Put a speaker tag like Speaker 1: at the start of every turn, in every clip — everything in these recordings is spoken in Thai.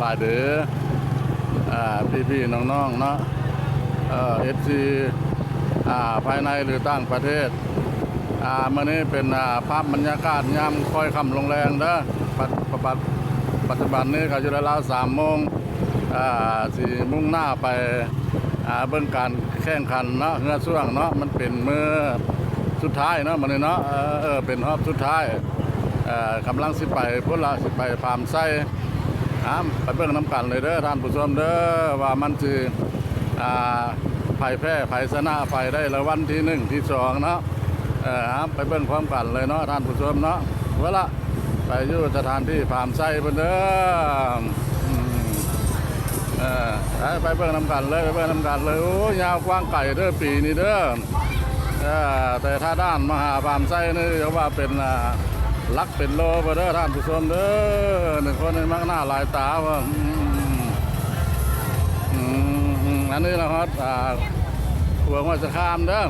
Speaker 1: ายเด้อพี่น้องๆเนาะFC ภายในหรือต่างประเทศมื้อนี้เป็นภาพบรรยากาศยามค่อยค่ำลงแรงเด้อปัจจุบันนี้ก็อยู่ราวๆ3 โมงสิมุ่งหน้าไปเบิ่งการแข่งขันเนาะเฮือช่วงเนาะมันเป็นมื้อสุดท้ายเนาะมื้อนี้เนาะเป็นรอบสุดท้ายกำลังสิไปพุ่นละสิไปฟาร์มไส้ไปเบิ่งน้ำกันเลยเด้อท่านผู้ชมเด้อว่ามันสิไผ่แพ้ไผ่ชนะไผ่ได้รางวัลที่1ที่2เนาะไปเบิ่งพร้อมกันเลยเนาะท่านผู้ชมเนาะเวลาไปอยู่สถานที่ฟาร์มไส้เพิ่นเด้อไปเบิ่งน้ำกันเลยไปเบิ่งน้ำกันเลยโอ้ยาวกว้างไก่เด้อปีนี้เด้อแต่ถ้าด้านมหาฟาร์มไส้นี่เรียกว่าเป็นลักเป็นโลไปเด้อท่านผู้ชมเด้อ1 คนในมักหน้าหลายตาว่าอันนี้นะครับหัวหัวจะข้ามเด้อ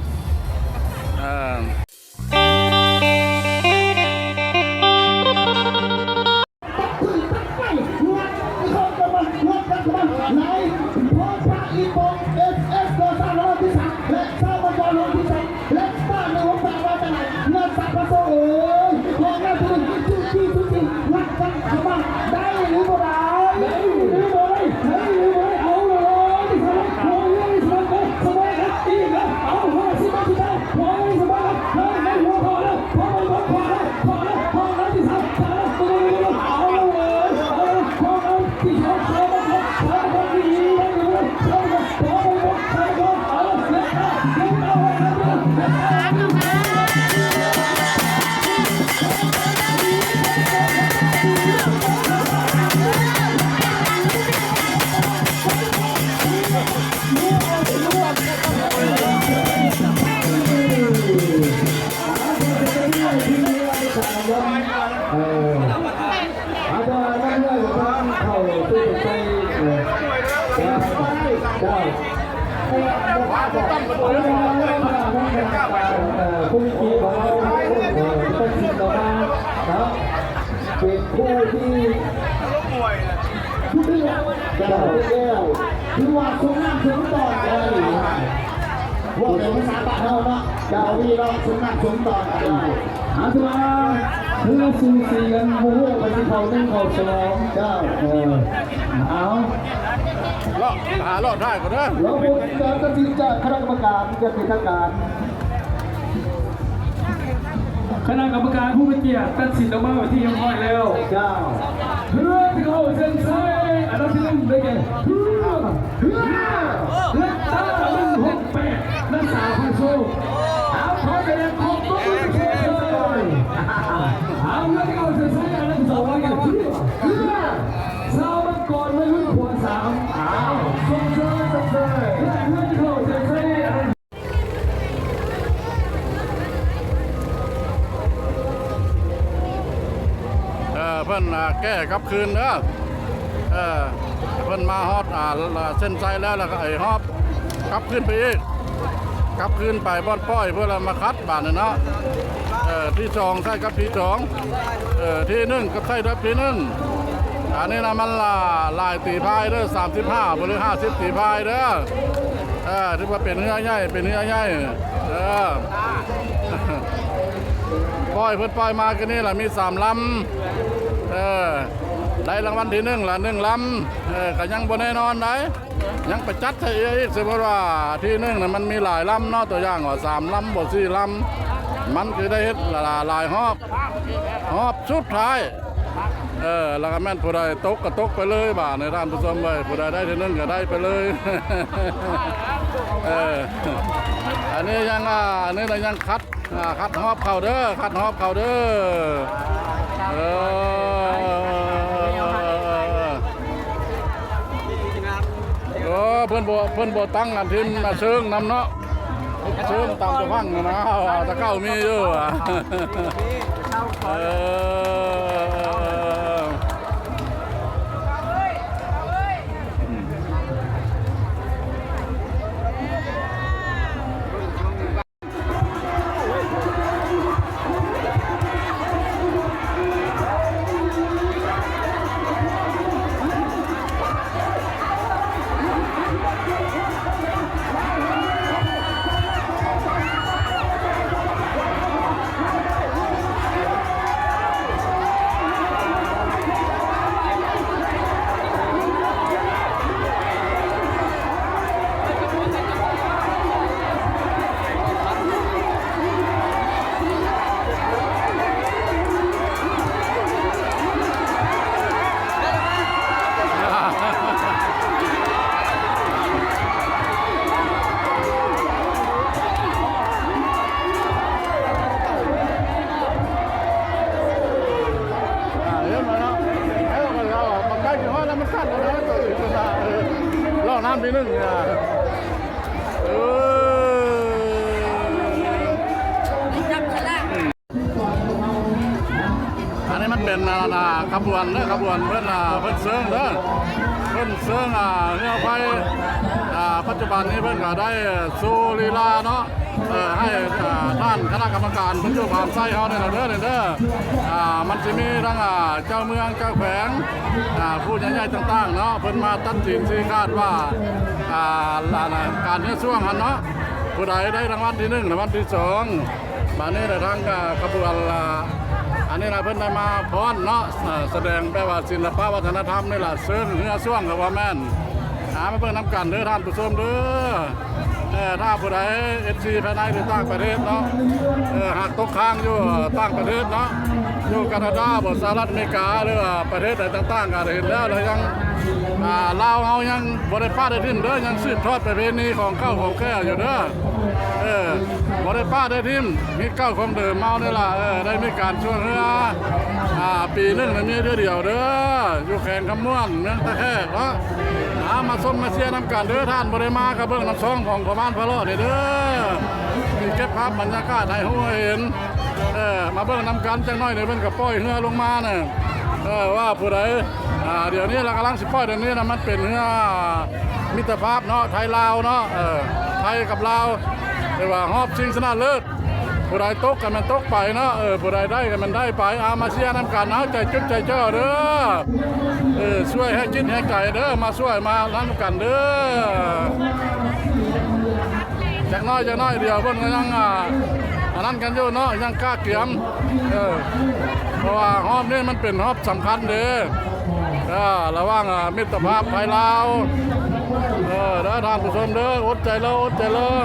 Speaker 2: ผู้มีเกียรติของเราเป็นสิ่งต่อมาครับเป็นผู้ที่เลือกจะเป็นแก้วที่ว่าสงน้ำสงต่อกันว่าเป็นภาษาบ้านเราเนาะเจ้าวีเราสงน้ำสงต่อกันอาสมาเพื่อสูสีกันโมโหไปที่เขา1 เขา 2เจ้าเอา
Speaker 1: หารอดได้ก็ได้
Speaker 2: เราเป็นการตัดสินจากคณะกรรมการจะเป็นทางการคณะกรรมการผู้มีเกียรติตัดสินออกมาที่ยังค่อยแล้วเจ้าเพื่อที่เขาเซ็นเซอร์อันดับที่1ได้แก่และตั้ง168นักสาวผู้สู้เอาขอแสดงความต้อนรับเลยเอาเพื่อที่เขาเซ็นเซอร์อันดับที่2ได้แก่สาวมังกรไม่รุ่นขวา3เอาส่งเสริมและเพื่อที่เขาเซ็นเซอร์
Speaker 1: เพิ่นแก้กับคืนเด้อเพิ่นมาฮอดเส้นใจแล้วก็ไอ้ฮอบกลับคืนไปอีกกลับคืนไปบ่อนป้อยเพื่อมาคัดบาดนี่เนาะที่2ใช่กับที่2ที่1กับใช่กับที่1อันนี้นะมันลายตีพายเด้อ35หรือ50ตีพายเด้อที่ว่าเป็นเนื้อใหญ่เป็นเนื้อใหญ่ปล่อยเพิ่นปล่อยมากันนี่ล่ะมี3 ลำได้รางวัลที่1ละ1 ลำก็ยังบ่แน่นอนได้ยังไปจัดให้อีกสมมติว่าที่1น่ะมันมีหลายลำเนาะตัวอย่างว่า3 ลำบ่4 ลำมันคือได้เฮ็ดหลายฮอบสุดท้ายแล้วก็แม่นผู้ใดตกก็ตกไปเลยบาดในท่านผู้ชมเว้ยผู้ใดได้ที่1ก็ได้ไปเลยอันนี้ยังคัดฮอบเข้าเด้อคัดฮอบเข้าเด้อเพิ่นบ่ตั้งอันทีมเชิงนำเนาะเชิงตามตัวพังนะตะเก้ามีอยู่ ำที่หนึ่งเนี่ยอันนี้มันเป็นขบวนเด้อขบวนเพิ่นเซิงเด้อเพิ่นเซิงเรือไฟปัจจุบันนี้เพิ่นก็ได้สู่ลีลาเนาะให้ท่านคณะกรรมการเพิ่นอยู่ความใส่เฮาเนี่ยเด้อมันสิมีทั้งเจ้าเมืองเจ้าแขวงผู้ใหญ่ๆต่างๆเนาะเพิ่นมาตัดสินสิคาดว่าการเฮ็ดช่วงหันเนาะผู้ใดได้รางวัลที่1รางวัลที่2บัดนี้ได้ทางขบวนอันนี้นะเพิ่นได้มาฟ้อนเนาะแสดงแปลว่าศิลปวัฒนธรรมนี่ล่ะเซิงเรือช่วงก็ว่าแม่นมาเบิ่งนํกันเด้อท่านผู้ชมเด้อถ้าผู้ใด FC ภายในหรือต่างประเทศเนาะหากตกค้างอยู่ต่างประเทศเนาะอยู่แคนาดาบ่สหรัฐอเมริกาหรือว่าประเทศใดต่างๆก็เห็นแล้วยังลาวเฮายังบ่ได้พลาดได้ทิ่มเด้อยังสืบทอดประเพณีของเก่าของแก่อยู่เด้อบ่ได้พลาดได้ทิ่มมีเก่าของเดิมเมานี่ล่ะได้มีการช่วยเรือปีนึงมีเดือนเดียวเด้ออยู่แข่งคำม่วนเมืองตะแคกเนาะมาส้มมาเชียร์น้ำกันเด้อท่านบริมากับเบื้องน้ำซองของพม่านพะโล้เด้อมีเก็บภาพบรรยากาศให้หัวเห็นมาเบื้องน้ำกันจังน้อยเดี๋ยวเพิ่นกับป้อยเรือลงมาเนี่ยว่าผู้ใดเดี๋ยวนี้เรากำลังสิป้อยเดี๋ยวนี้นะมันเป็นเรือมิตรภาพเนาะไทยลาวเนาะไทยกับลาวเรียกว่าฮอบชิงชนะเลิศผู้ใดตกกันมันตกไปเนาะผู้ใดได้กันมันได้ไปมาเชียร์น้ำกันเอาใจจุดใจเจ้าเด้อช่วยให้กินให้ไก่เด้อมาช่วยมาล้างกันเด้อจากน้อยเดียวเพิ่นก็ยังอันนั้นกันอยู่เนาะยังกล้าเกี่ยมเพราะว่าฮอบนี่มันเป็นฮอบสำคัญเด้อระหว่างมิตรภาพไทยลาวเด้อท่านผู้ชมเด้ออดใจเลย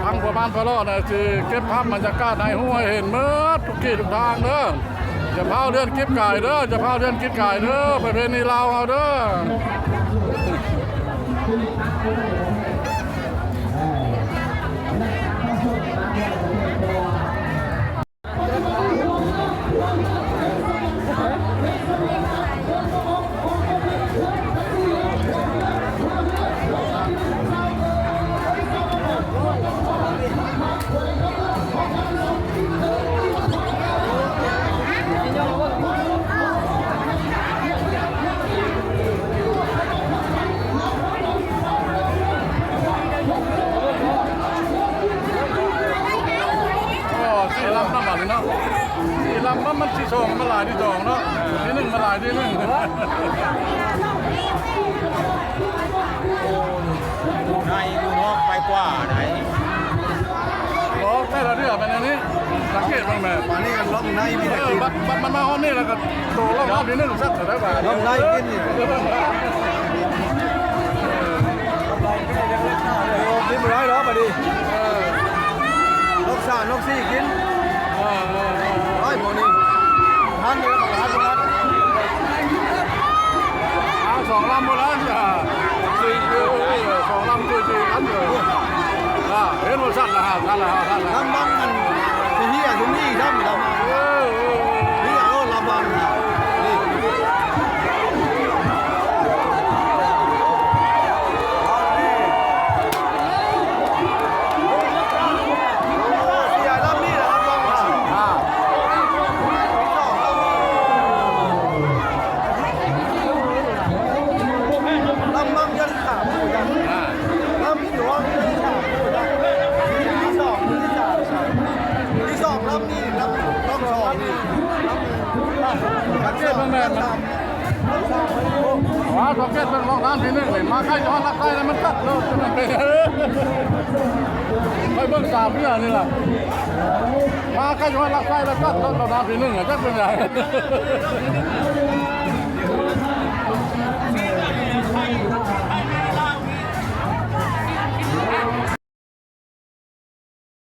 Speaker 1: ทางประมาณพะโล้เนี่ยสิเก็บภาพบรรยากาศในห้วยเห็นเมื่อทุกที่ทุกทางเด้อจะพาเดือนกิ๊บไก่เด้อจะพาเดือนกิ๊บไก่เด้อไปเป็นนีลาวเอาเด้อลำมันที่สองมาหลายที่สองเนาะที่หนึ่งมาหลายที่หนึ่ง
Speaker 3: ในอยู่นอกไปกว่าไหน
Speaker 1: ล็อกแค่เราเรียกเป็นอันนี้สังเกตบ้างไหม
Speaker 3: ตอนนี้กันล็อกในมีแต่กิน
Speaker 1: มันมาห้องนี่แล้วก็โตล็อกที่หนึ่งสักเท่าไหร่
Speaker 3: ล็อกในกินนี่กินไม่ได้หรอมาดิล็อก3ล็อก4กินร้อยโมนี่ท่านเดียวกับท่านนั้น
Speaker 1: 2 ลำหมดแล้วจ้ะ2 ลำ4กันเลยเห็นว่าสั้นละท่านละ
Speaker 3: ลำบังมันที่นี่ตรงนี้ทำลำบังนี่ลำบังนี่ว่าสังเกตเป็นของร้านที่หนึ่งเลยมาใกล้ย้อนรักใกล้แล้วมันตัดเลยมันเป็นไปเบิ่ง3 เดือนนี่แหละมาใกล้ย้อนรักใกล้แล้วตัดแล้วร้านที่หนึ่งจะเป็นไง